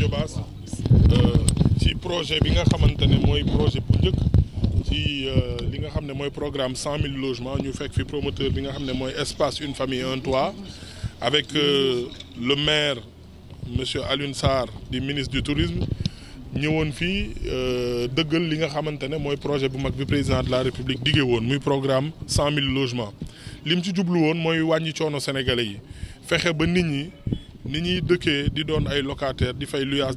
Diobass ci projet bi nga xamante ne mooy projet bu njëkk ci li nga xam ne mooy programme 100 000 logements ñu fekk fi promoteur bi nga xam ne mooy espace une famille un toit avec le maire monsieur Alioune Sarr di ministre du tourisme ñëwoon fii dëggal li nga xamante ne mooy projet bu mag bi président de la république diggee woon muy programme 100 000 logements lim ci jublu woon mooy wàññi coono sénégalais yi fexe ba nit ñi ni ñuy dëkkee di doon ay locataire di fay luyaas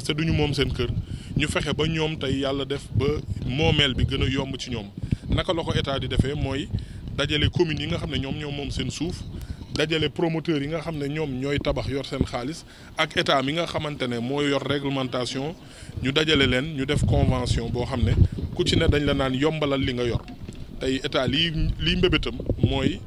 te duñu moom seen kër ñu fexe ba ñoom tey yàlla def ba moomeel bi gën a yomb ci ñoom naka la ko état di defee mooy dajale communes yi nga xam ne ñoom ñoo moom seen suuf dajale promoteurs yi nga xam ne ñoom ñooy tabax yor seen xaalis ak état mi nga xamante ne moo yor réglementation ñu dajale leen ñu def convention boo xam ne ku ci ne dañ la naan yombalal li nga yor tey état lii mbébétam mooy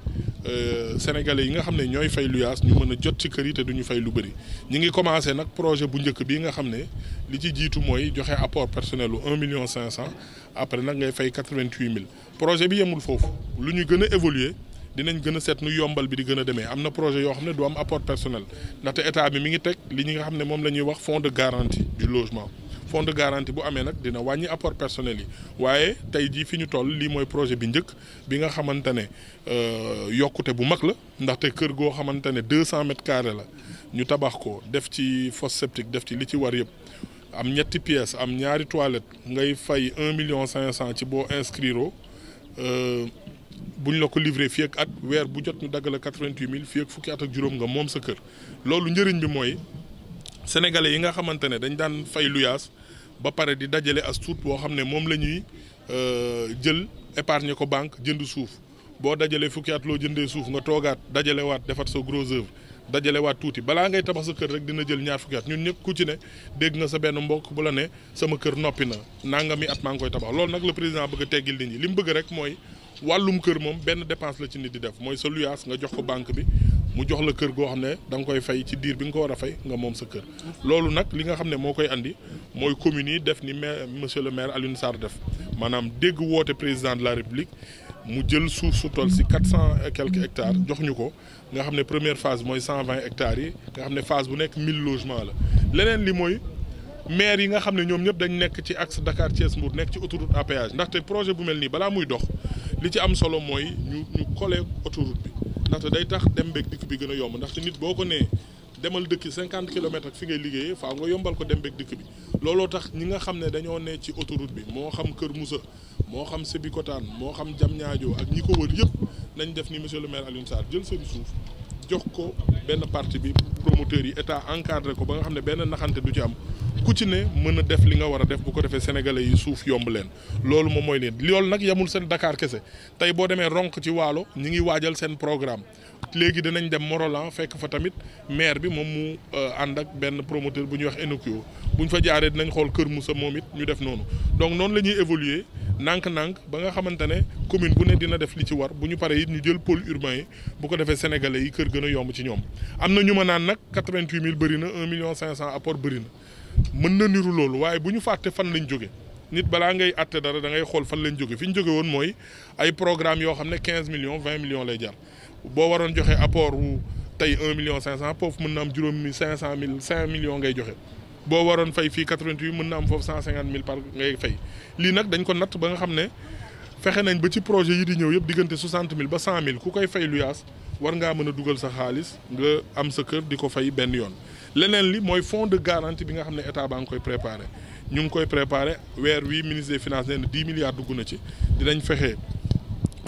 sénégalais yi nga xam ne ñooy fay luyaas ñu mën a jot ci kër yi te duñu fay lu bëri ñi ngi commencé nag projet bu njëkk bii nga xam ne li ci jiitu mooy joxe apport personnel lu 1,5 million après nag ngay fay 88 000 projet bi yemul foofu lu ñu gën a évoluer dinañ gën a seet nu yombal bi di gën a demee am na projet yoo xam ne du am apport personnel ndaxte état bi mi ngi teg li ñi nga xam ne moom la ñuy wax fonds de garantie du logement fonds de garantie bu amee nag dina wàññi apport personnel yi waaye tey jii fi ñu toll lii mooy projet bi njëkk bi nga xamante ne yokkute bu mag la ndaxte kër goo xamante ne 200 mètres carrés la ñu tabax ko def ci fosse septique def ci li ci war yëpp am ñetti pièces am ñaari toilettes ngay fay 1,5 million ci boo inscrire buñ la ko livré fii ak at weer bu jot ñu dagg la 88 000 fii ak fukki at ak juróom nga moom sa kër loolu njëriñ bi mooy sénégalais yi nga xamante ne dañ daan fay luyaas ba pare di dajale as tuut boo xam ne moom la ñuy jël épargne ko banque jënd suuf boo dajalee fukki at loo jëndee suuf nga toogaat dajale waat defar sa gros œuvre dajale waat tuuti balaa ngay tabax sa kër rek dina jël ñaar fukki at ñun ñëpp ku ci ne dégg nga sa benn mbokk bu la ne sama kër noppi na nangami at maa ngi koy tabax loolu nag le président bëgg a teggil nit ñi li mu bëgg rek mooy wàllum kër moom benn dépense la ci nit di def mooy sa luyaas nga jox ko banque bi mu jox la kër goo xam ne da nga koy fay ci diir bi nga ko war a fay nga moom sa kër loolu nag li nga xam ne moo koy andi mooy communes yi def ni maire monsieur le maire Alioune Sarr def maanaam dégg woote président de la république mu jël suuf su toll si 400 et quelques hectares jox ñu ko nga xam ne première phase mooy 120 hectares yi nga xam ne phase bu nekk 1000 logements la leneen li mooy maire yi nga xam ne ñoom ñëpp dañ nekk ci axe Dakar Thiès Mbour nekk ci autoroute à péage ndaxte projet bu mel nii balaa muy dox li ci am solo mooy ñu collé autoroute bi ndaxte day tax dem beeg dikk bi gën a yomb ndaxte nit boo ko nee demal dëkk 50 kilomètres ak fi ngay liggéeyee faa nga yombal ko dem beeg dikk bi looloo tax ñi nga xam ne dañoo ne ci autoroute bi moo xam Kër Moussa moo xam Sébikotane moo xam Diamniadio ak ñi ko wër yëpp nañ def ni monsieur le maire Alioune Sarr jël seen suuf jox ko benn partie bi promoteurs yi état encadré ko ba nga xam ne benn naxante du ci am ku ci ne mën a def li nga war a def bu ko defee sénégalais yi suuf yomb leen loolu moom mooy leen loolu nag yemul seen Dakar kese tey boo demee ronk ci waalo ñi ngi waajal seen programme léegi dinañ dem Morolan fekk fa tamit maire bi moom mu ànd ak benn promoteur bu ñuy wax Enokio bu ñu fa jaaree dinañ xool Kër Moussa moom it ñu def noonu donc noonu la ñuy évoluer nànk-nànk ba nga xamante ne commune bu ne dina def li ci war bu ñu paree it ñu jël pôle urbain yi bu ko defee sénégalais yi kër gën a yomb ci ñoom am na ñu ma naan nag 88 000 bëri na 1,5 million apport bëri na mën na niru loolu waaye bu ñu fàtte fan lañ jóge nit balaa ngay àtte dara da ngay xool fan lañ jóge fi ñu jóge woon mooy ay programme yoo xam ne 15 millions 20 millions lay jar boo waroon joxe apport wu tey 1,5 million foofu mën na am juróomi 500 000 5 millions ngay joxe boo waroon fay fii 88 mën na am foofu 150 000 par ngay fay lii nag dañ ko natt ba nga xam ne fexe nañ ba ci projet yi di ñëw yëpp diggante 60 000 ba 100 000 ku koy fay luyaas war ngaa mën a dugal sa xaalis nga am sa kër di ko fay benn yoon leneen li mooy fonds de garantie bi nga xam ne état baa ngi koy préparé ñu ngi koy préparé weer wi ministre des finances nee na 10 milliards dugg na ci dinañ fexe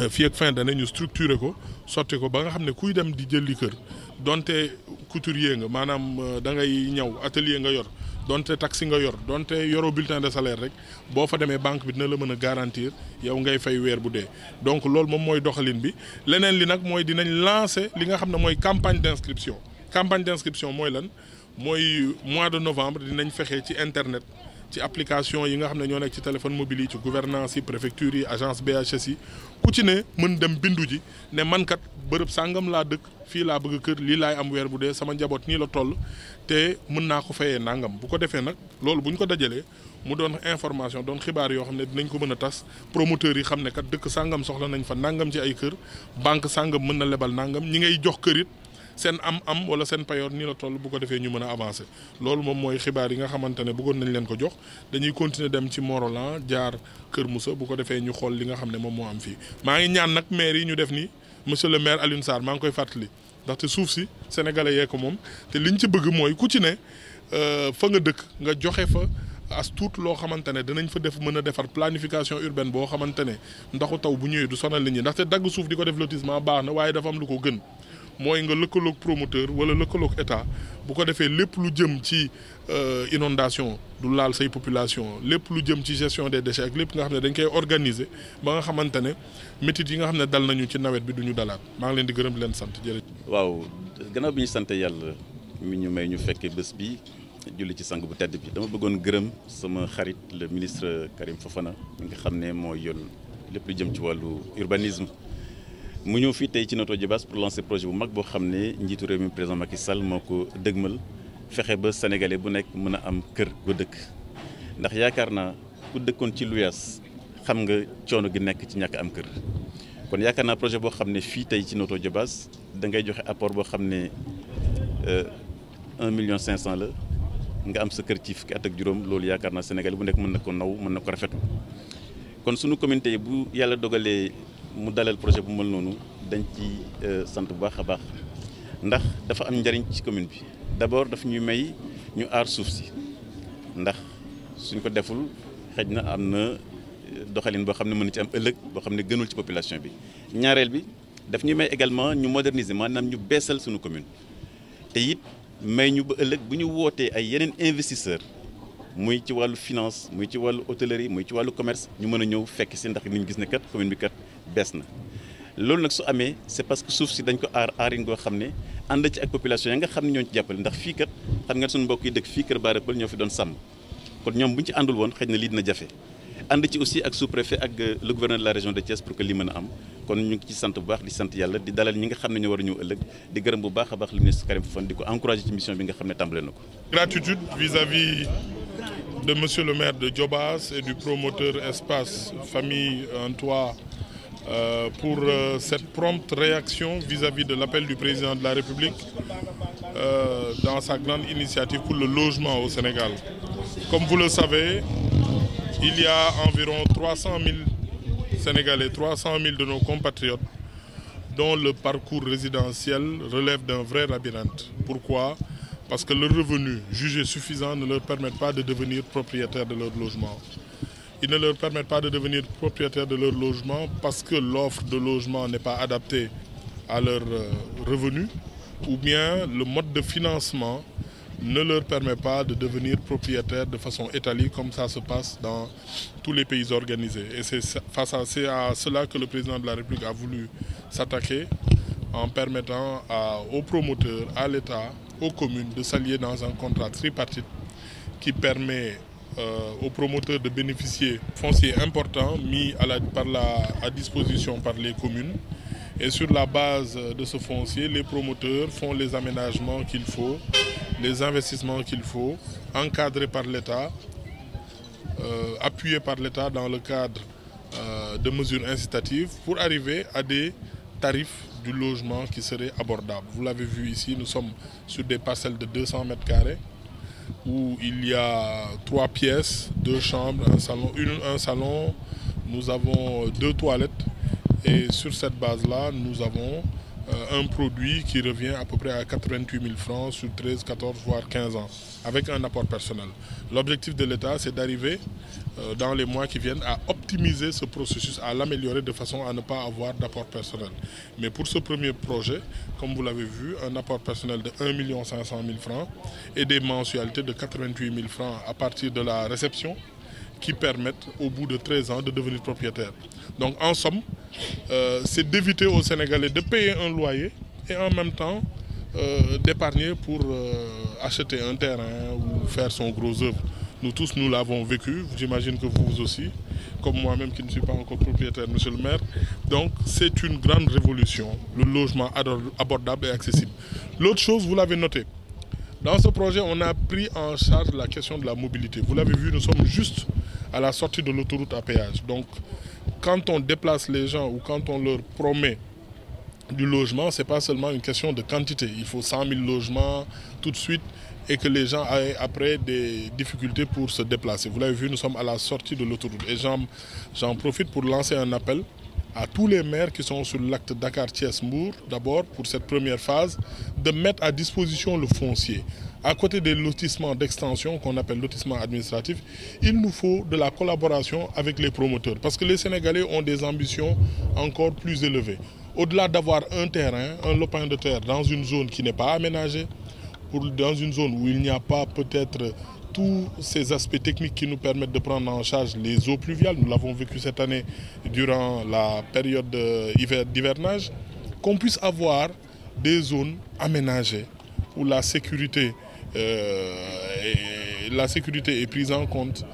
fii ak fin d'année ñu structuré ko sotti ko ba nga xam ne kuy dem di jëli kër donte couturier nga maanaam da ngay ñaw atelier nga yor donte taxi nga yor donte yoroo bulletin de salaire rek boo fa demee banque bi dina la mën a garantir yow ngay fay weer bu dee donc loolu moom mooy doxalin bi leneen li nag mooy dinañ lancer li nga xam ne mooy campagne d'inscription mooy lan mooy mois de novembre dinañ fexe ci internet ci application yi nga xam ne ñoo nekk ci téléphone mobile yi ci gouvernance yi préfecture yi agence BHS yi ku ci ne mën dem bindu ji ne man kat bërëb sàngam laa dëkk fii laa bëgg kër lii laay am weer bu dee sama njaboot nii la toll te mën naa ko fayee nangam bu ko defee nag loolu bu ñu ko dajalee mu doon information doon xibaar yoo xam ne dinañ ko mën a tas promoteurs yi xam ne kat dëkk sàngam soxla nañ fa nangam ci ay kër banque sàngam mën na lebal nangam ñi ngay jox kër it seen am wala seen payoor nii la toll bu ko defee ñu mën a avancer loolu moom mooy xibaar yi nga xamante ne bëggoon nañ leen ko jox dañuy continuer dem ci Morolan jaar Kër Moussa bu ko defee ñu xool li nga xam ne moom moo am fii maa ngi ñaan nag maire yi ñu def ni monsieur le maire Alioune Sarr maa ngi koy fàttali ndaxte suuf si sénégalais yee ko moom te liñ ci bëgg mooy ku ci ne fa nga dëkk nga joxe fa as tuut loo xamante ne danañ fa def mën a defar planification urbaine boo xamante ne ndoxu taw bu ñëwee du sonal nit ñi ndaxte dagg suuf di ko def lotissement baax na waaye dafa am lu ko gën mooy nga lëkkaloog promoteur wala lëkkaloog état bu ko defee lépp lu jëm ci inondation du laal say population lépp lu jëm ci gestion des déchets ak lépp nga xam ne dañ koy organiser ba nga xamante ne métit yi nga xam ne dal nañu ci nawet bi du ñu dalaat maa ngi leen di gërëm di leen sant jërëjëf. waaw gannaaw bi ñu sant yàlla mi ñu may ñu fekkee bés bi julli ci sang bu tedd bi dama bëggoon gërëm sama xarit le ministre Karim Fofana mi nga xam ne moo yor lépp lu jëm ci wàllu urbanisme mu ñëw fii tey ci Notto Diobass pour lancer projet bu mag boo xam ne njiitu réew mi président Macky Sall moo ko dëgmal fexe ba sénégalais bu nekk mën a am kër gu dëkk ndax yaakaar naa ku dëkkoon ci luyaas xam nga coono gi nekk ci ñàkk am kër kon yaakaar naa projet boo xam ne fii tey ci Notto Diobass da ngay joxe apport boo xam ne 1,5 million la nga am sa kër ci fukki at ak juróom loolu yaakaar naa sénégalais bu nekk mën na ko naw mën na ko rafetlu kon sunu communauté yi bu yàlla dogalee mu dalal projet bu mel noonu dañ ci sant bu baax a baax ndax dafa am njariñ ci commune bi d'abord daf ñuy may ñu aar suuf si ndax suñ ko deful xëj na am na doxalin boo xam ne mën na ci am ëllëg boo xam ne gënul ci population bi ñaareel bi daf ñuy may également ñu moderniser maanaam ñu beesal suñu commune te it may ñu ba ëllëg bu ñu wootee ay yeneen investisseur muy ci wàllu finance muy ci wàllu hôtellerie muy ci wàllu commerce ñu mën a ñëw fekk si ndax ñu gis ne kat commune bi kat bees na loolu nag su amee c'est parce que suuf si dañ ko aarin goo xam ne ànd ci ak population ya nga xam ne ñoo ci jàppale ndax fii kat xam nga suñu mbokk yi dëkk fii Kër Bara Peul ñoo fi doon sàmm kon ñoom bu ñu ci àndul woon xëy na lii dina jafe ànd ci aussi ak sous-préfet ak le gouverneur de la région de Thiès pour que lii mën a am kon ñu ngi ci sant bu baax di sant yàlla di dalal ñi nga xam ne ñoo war a ñëw ëllëg di gërëm bu baax a baax le ministre Karim Fofana di ko encouragé ci mission bi nga xam ne tàmbale na ko. Gratitude vis-à-vis de monsieur le maire de Diobass et du promoteur Espace Famille en Toit pour cette prompte réaction vis-à-vis de l'appel du président de la République dans sa grande initiative pour le logement au Sénégal. Comme vous le savez, il y a environ 300 000 Sénégalais, 300 000 de nos compatriotes dont le parcours résidentiel relève d'un vrai labyrinthe. Pourquoi? Parce que leur revenu jugé suffisant ne leur permet pas de devenir propriétaires de leur logement. Ils ne leur permettent pas de devenir propriétaires de leur logement parce que l'offre de logement n'est pas adaptée à leurs revenus ou bien le mode de financement ne leur permet pas de devenir propriétaires de façon étatique comme ça se passe dans tous les pays organisés. Et c'est à cela que le président de la République a voulu s'attaquer en permettant aux promoteurs, à l'État, aux communes de s'allier dans un contrat tripartite qui permet aux promoteurs de bénéficier de fonciers importants mis à disposition par les communes. Et sur la base de ce foncier, les promoteurs font les aménagements qu'il faut, les investissements qu'il faut, encadrés par l'État, appuyés par l'État dans le cadre de mesures incitatives pour arriver à des tarifs du logement qui seraient abordables. Vous l'avez vu ici, nous sommes sur des parcelles de 200 mètres carrés où il y a 3 pièces, 2 chambres, un salon, nous avons 2 toilettes et sur cette base-là, nous avons un produit qui revient à peu près à 88 000 francs sur 13, 14, voire 15 ans, avec un apport personnel. L'objectif de l'État, c'est d'arriver dans les mois qui viennent à optimiser ce processus, à l'améliorer de façon à ne pas avoir d'apport personnel. Mais pour ce premier projet, comme vous l'avez vu, un apport personnel de 1 500 000 francs et des mensualités de 88 000 francs à partir de la réception qui permettent au bout de 13 ans de devenir propriétaire. Donc en somme, c'est d'éviter aux Sénégalais de payer un loyer et en même temps d'épargner pour acheter un terrain ou faire son gros œuvre. Nous tous, nous l'avons vécu, j'imagine que vous aussi, comme moi-même qui ne suis pas encore propriétaire, monsieur le maire. Donc c'est une grande révolution, le logement abordable et accessible. L'autre chose, vous l'avez noté, dans ce projet, on a pris en charge la question de la mobilité. Vous l'avez vu, nous sommes juste à la sortie de l'autoroute à péage. Donc quand on déplace les gens ou quand on leur promet du logement, ce n'est pas seulement une question de quantité. Il faut 100 000 logements tout de suite et que les gens aient après des difficultés pour se déplacer. Vous l'avez vu, nous sommes à la sortie de l'autoroute. Et j'en profite pour lancer un appel à tous les maires qui sont sur l'acte Dakar-Thiès-Mbour, d'abord pour cette première phase, de mettre à disposition le foncier. À côté des lotissements d'extension qu'on appelle lotissement administratif, il nous faut de la collaboration avec les promoteurs parce que les Sénégalais ont des ambitions encore plus élevées. Au-delà d'avoir un terrain, un lopin de terre dans une zone qui n'est pas aménagée, dans une zone où il n'y a pas peut-être tous ces aspects techniques qui nous permettent de prendre en charge les eaux pluviales, nous l'avons vécu cette année durant la période d'hivernage, qu'on puisse avoir des zones aménagées où la sécurité est prise en compte,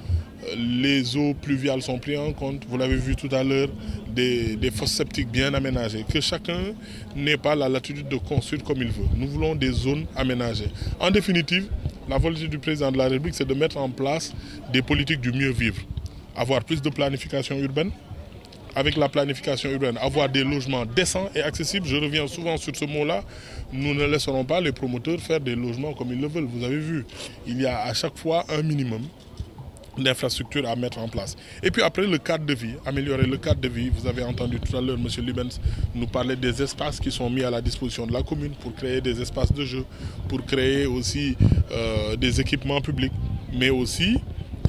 les eaux pluviales sont prises en compte, vous l'avez vu tout à l'heure, des fosses septiques bien aménagées, que chacun n'ait pas la latitude de construire comme il veut. Nous voulons des zones aménagées. En définitive, la volonté du président de la République, c'est de mettre en place des politiques du mieux vivre. Avoir plus de planification urbaine. Avec la planification urbaine, avoir des logements décents et accessibles. Je reviens souvent sur ce mot-là. Nous ne laisserons pas les promoteurs faire des logements comme ils le veulent. Vous avez vu, il y a à chaque fois un minimum d'infrastructures à mettre en place. Et puis après, le cadre de vie, améliorer le cadre de vie. Vous avez entendu tout à l'heure M. Libens nous parler des espaces qui sont mis à la disposition de la commune pour créer des espaces de jeu, pour créer aussi des équipements publics, mais aussi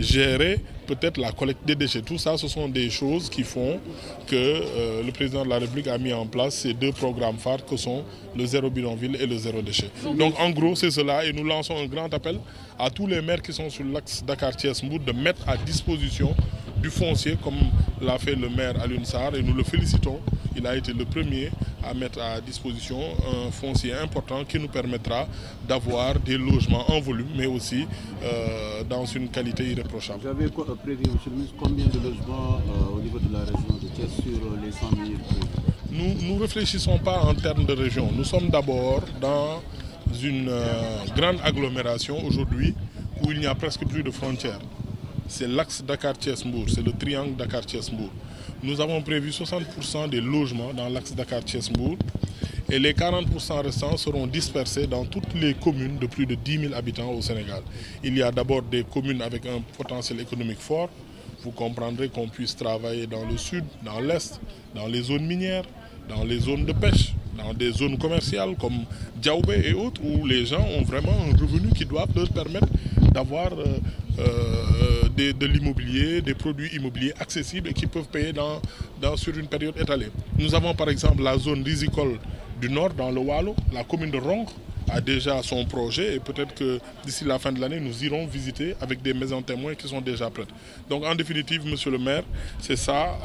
gérer peut-être la collecte des déchets. Tout ça, ce sont des choses qui font que le président de la République a mis en place ces deux programmes phares que sont le zéro bidonville et le zéro déchet. Donc en gros, c'est cela et nous lançons un grand appel à tous les maires qui sont sur l'axe Dakar-Thiès-Mbour de mettre à disposition du foncier comme l'a fait le maire Alioune Sarr et nous le félicitons. Il a été le premier à mettre à disposition un foncier important qui nous permettra d'avoir des logements en volume, mais aussi dans une qualité irréprochable. Vous avez prévu, M. le ministre, combien de logements au niveau de la région de Thiès sur les 100 000 Nous ne réfléchissons pas en termes de région. Nous sommes d'abord dans une grande agglomération aujourd'hui où il n'y a presque plus de frontières. C'est l'axe Dakar-Thiès-Mbour, c'est le triangle Dakar-Thiès-Mbour. Nous avons prévu 60% des logements dans l'axe Dakar-Thiès-Mbour et les 40% restants seront dispersés dans toutes les communes de plus de 10 000 habitants au Sénégal. Il y a d'abord des communes avec un potentiel économique fort. Vous comprendrez qu'on puisse travailler dans le sud, dans l'est, dans les zones minières, dans les zones de pêche, dans des zones commerciales comme Diaoubé et autres, où les gens ont vraiment un revenu qui doit leur permettre d'avoir de l'immobilier, des produits immobiliers accessibles et qui peuvent payer sur une période étalée. Nous avons par exemple la zone risicole du nord dans le Waalo, la commune de Ronk a déjà son projet et peut-être que d'ici la fin de l'année, nous irons visiter avec des maisons témoins qui sont déjà prêtes. Donc en définitive, monsieur le maire, c'est ça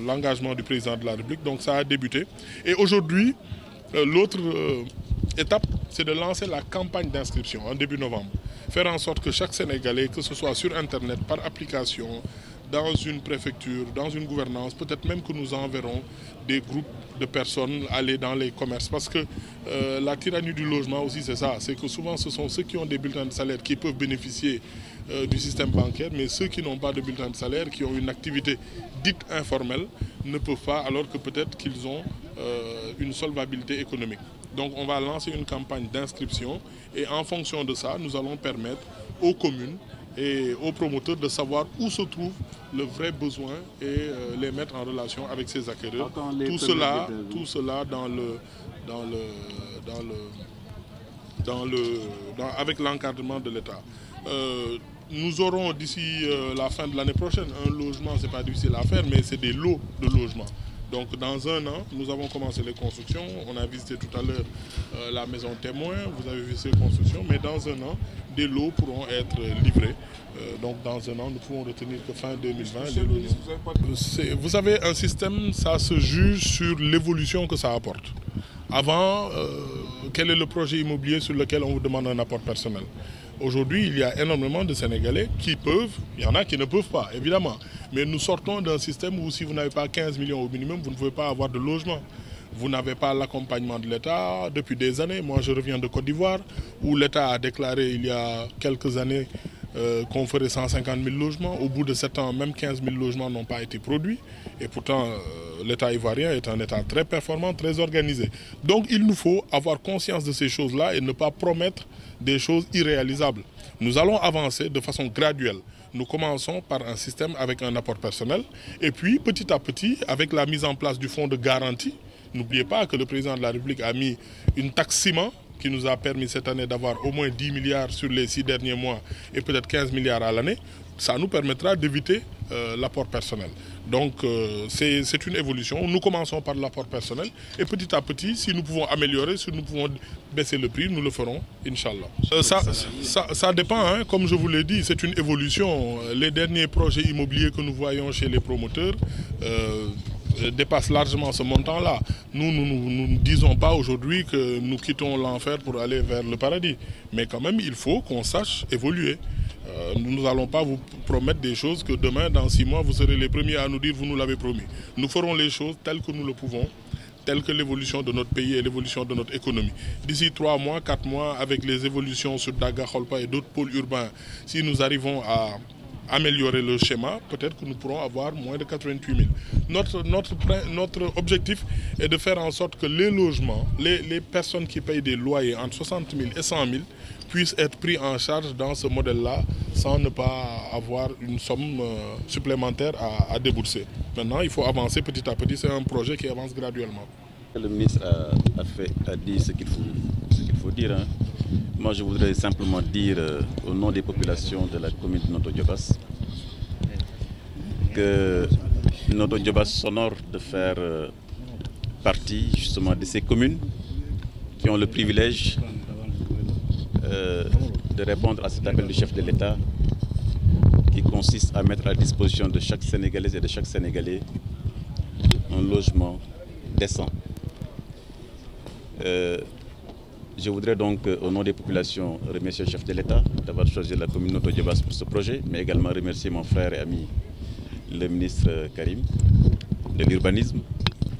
l'engagement du président de la République. Donc ça a débuté. Et aujourd'hui, l'autre étape, c'est de lancer la campagne d'inscription en début novembre. Faire en sorte que chaque Sénégalais, que ce soit sur Internet, par application, dans une préfecture, dans une gouvernance, peut-être même que nous enverrons des groupes de personnes aller dans les commerces. Parce que la tyrannie du logement aussi, c'est ça. C'est que souvent, ce sont ceux qui ont des bulletins de salaire qui peuvent bénéficier du système bancaire, mais ceux qui n'ont pas de bulletin de salaire, qui ont une activité dite informelle, ne peuvent pas, alors que peut-être qu'ils ont une solvabilité économique. Donc on va lancer une campagne d'inscription et en fonction de ça, nous allons permettre aux communes et aux promoteurs de savoir où se trouve le vrai besoin et les mettre en relation avec ces acquéreurs. Tout cela avec l'encadrement de l'État. Nous aurons d'ici la fin de l'année prochaine un logement, c'est pas difficile à faire, mais c'est des lots de logements. Donc dans un an, nous avons commencé les constructions. On a visité tout à l'heure la maison témoin, vous avez vu ces constructions, mais dans un an, des lots pourront être livrés. Donc dans un an, nous pouvons retenir que fin 2020, les lots. Vous savez, un système, ça se juge sur l'évolution que ça apporte. Avant, quel est le projet immobilier sur lequel on vous demande un apport personnel? Aujourd'hui, il y a énormément de Sénégalais qui peuvent, il y en a qui ne peuvent pas, évidemment. Mais nous sortons d'un système où si vous n'avez pas 15 millions au minimum, vous ne pouvez pas avoir de logement. Vous n'avez pas l'accompagnement de l'État depuis des années. Moi, je reviens de Côte d'Ivoire, où l'État a déclaré il y a quelques années qu'on ferait 150 000 logements. Au bout de 7 ans, même 15 000 logements n'ont pas été produits. Et pourtant, l'État ivoirien est un État très performant, très organisé. Donc il nous faut avoir conscience de ces choses-là et ne pas promettre des choses irréalisables. Nous allons avancer de façon graduelle. Nous commençons par un système avec un apport personnel. Et puis, petit à petit, avec la mise en place du fonds de garantie, n'oubliez pas que le président de la République a mis une taxe ciment qui nous a permis cette année d'avoir au moins 10 milliards sur les 6 derniers mois et peut-être 15 milliards à l'année. Ça nous permettra d'éviter l'apport personnel. Donc c'est une évolution. Nous commençons par l'apport personnel et petit à petit, si nous pouvons améliorer, si nous pouvons baisser le prix, nous le ferons, Inch'Allah. Ça dépend, hein. Comme je vous l'ai dit, c'est une évolution. Les derniers projets immobiliers que nous voyons chez les promoteurs dépasse largement ce montant-là. Nous ne disons pas aujourd'hui que nous quittons l'enfer pour aller vers le paradis. Mais quand même, il faut qu'on sache évoluer. Nous n'allons pas vous promettre des choses que demain, dans 6 mois, vous serez les premiers à nous dire « vous nous l'avez promis ». Nous ferons les choses telles que nous le pouvons, telles que l'évolution de notre pays et l'évolution de notre économie. D'ici 3 mois, 4 mois, avec les évolutions sur Daga, Kholpa et d'autres pôles urbains, si nous arrivons à améliorer le schéma, peut-être que nous pourrons avoir moins de 88 000. Notre objectif est de faire en sorte que les logements, les personnes qui payent des loyers entre 60 000 et 100 000 puissent être pris en charge dans ce modèle-là sans ne pas avoir une somme supplémentaire à débourser. Maintenant, il faut avancer petit à petit. C'est un projet qui avance graduellement. Le ministre a dit ce qu'il faut dire. Hein. Moi, je voudrais simplement dire au nom des populations de la commune de Notto Diobass que Notto Diobass s'honore de faire partie justement de ces communes qui ont le privilège de répondre à cet appel du chef de l'État qui consiste à mettre à disposition de chaque Sénégalaise et de chaque Sénégalais un logement décent. Je voudrais donc, au nom des populations, remercier le chef de l'État d'avoir choisi la commune Notto Diobass pour ce projet, mais également remercier mon frère et ami, le ministre Karim, de l'urbanisme,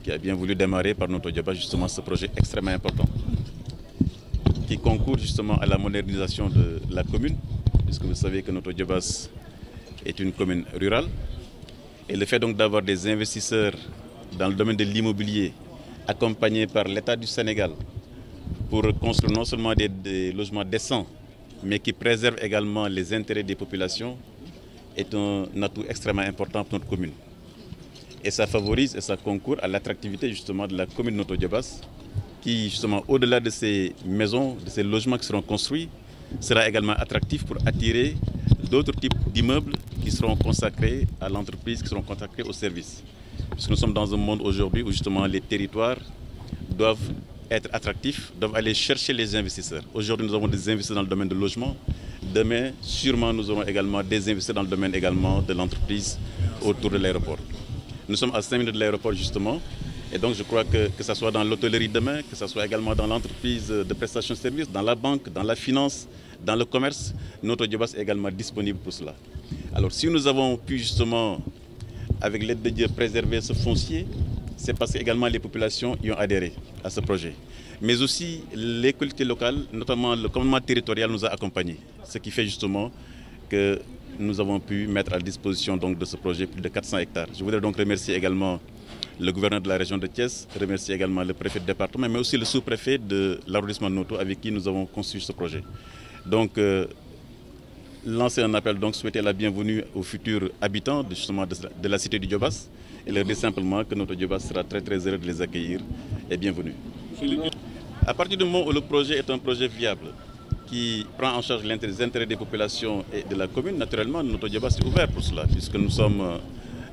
qui a bien voulu démarrer par Notto Diobass justement ce projet extrêmement important, qui concourt justement à la modernisation de la commune, puisque vous savez que Notto Diobass est une commune rurale. Et le fait donc d'avoir des investisseurs dans le domaine de l'immobilier, accompagnés par l'État du Sénégal, pour construire non seulement des logements décents, mais qui préservent également les intérêts des populations, est un atout extrêmement important pour notre commune. Et ça favorise et ça concourt à l'attractivité justement de la commune de Notto Diobass, qui justement, au-delà de ces maisons, de ces logements qui seront construits, sera également attractif pour attirer d'autres types d'immeubles qui seront consacrés à l'entreprise, qui seront consacrés au service. Parce que nous sommes dans un monde aujourd'hui où justement les territoires doivent être attractifs, doivent aller chercher les investisseurs. Aujourd'hui, nous avons des investisseurs dans le domaine de logement. Demain, sûrement, nous aurons également des investisseurs dans le domaine également de l'entreprise autour de l'aéroport. Nous sommes à 5 minutes de l'aéroport justement. Et donc je crois que ce soit dans l'hôtellerie demain, que ce soit également dans l'entreprise de prestation de services, dans la banque, dans la finance, dans le commerce, Notto Diobass est également disponible pour cela. Alors si nous avons pu justement, avec l'aide de Dieu, préserver ce foncier, c'est parce que également les populations y ont adhéré à ce projet. Mais aussi les collectivités locales, notamment le commandement territorial nous a accompagnés. Ce qui fait justement que nous avons pu mettre à disposition donc, de ce projet plus de 400 hectares. Je voudrais donc remercier également le gouverneur de la région de Thiès, remercier également le préfet de département, mais aussi le sous-préfet de l'arrondissement de Noto avec qui nous avons construit ce projet. Donc, lancer un appel, donc souhaiter la bienvenue aux futurs habitants justement de la cité du Diobass et leur dire simplement que Notto Diobass sera très très heureux de les accueillir et bienvenue. À partir du moment où le projet est un projet viable, qui prend en charge les intérêts des populations et de la commune, naturellement, Notto Diobass est ouvert pour cela, puisque nous sommes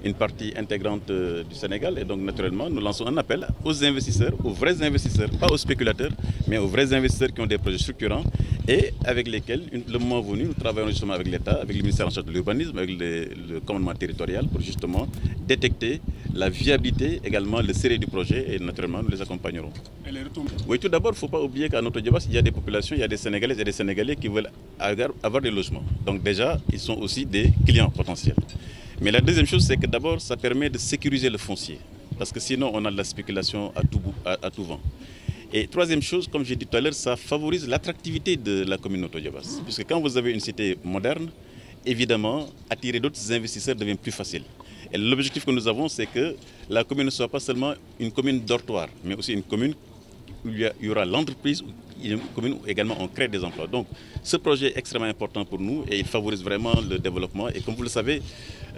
une partie intégrante du Sénégal et donc naturellement nous lançons un appel aux investisseurs, aux vrais investisseurs, pas aux spéculateurs, mais aux vrais investisseurs qui ont des projets structurants et avec lesquels, le moment venu, nous travaillons justement avec l'État, avec le ministère en charge de l'urbanisme, avec le commandement territorial pour justement détecter la viabilité, également le sérieux du projet et naturellement nous les accompagnerons. Oui, tout d'abord, il ne faut pas oublier qu'à Notto Diobass, il y a des populations, il y a des Sénégalaises et des Sénégalais qui veulent avoir des logements. Donc déjà, ils sont aussi des clients potentiels. Mais la deuxième chose, c'est que d'abord, ça permet de sécuriser le foncier. Parce que sinon, on a de la spéculation à tout vent. Et troisième chose, comme j'ai dit tout à l'heure, ça favorise l'attractivité de la commune Notto Diobass. Puisque quand vous avez une cité moderne, évidemment, attirer d'autres investisseurs devient plus facile. Et l'objectif que nous avons, c'est que la commune ne soit pas seulement une commune dortoir, mais aussi une commune où il y aura l'entreprise, une commune où également on crée des emplois. Donc ce projet est extrêmement important pour nous et il favorise vraiment le développement. Et comme vous le savez,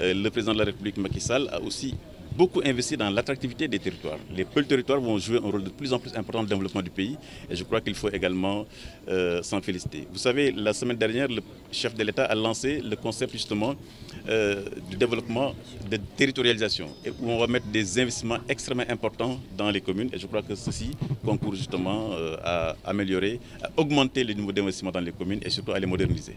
le président de la République Macky Sall a aussi beaucoup investi dans l'attractivité des territoires. Les pôles territoires vont jouer un rôle de plus en plus important dans le développement du pays et je crois qu'il faut également s'en féliciter. Vous savez, la semaine dernière, le chef de l'État a lancé le concept justement du développement de territorialisation et où on va mettre des investissements extrêmement importants dans les communes et je crois que ceci concourt justement à améliorer, à augmenter le niveau d'investissement dans les communes et surtout à les moderniser.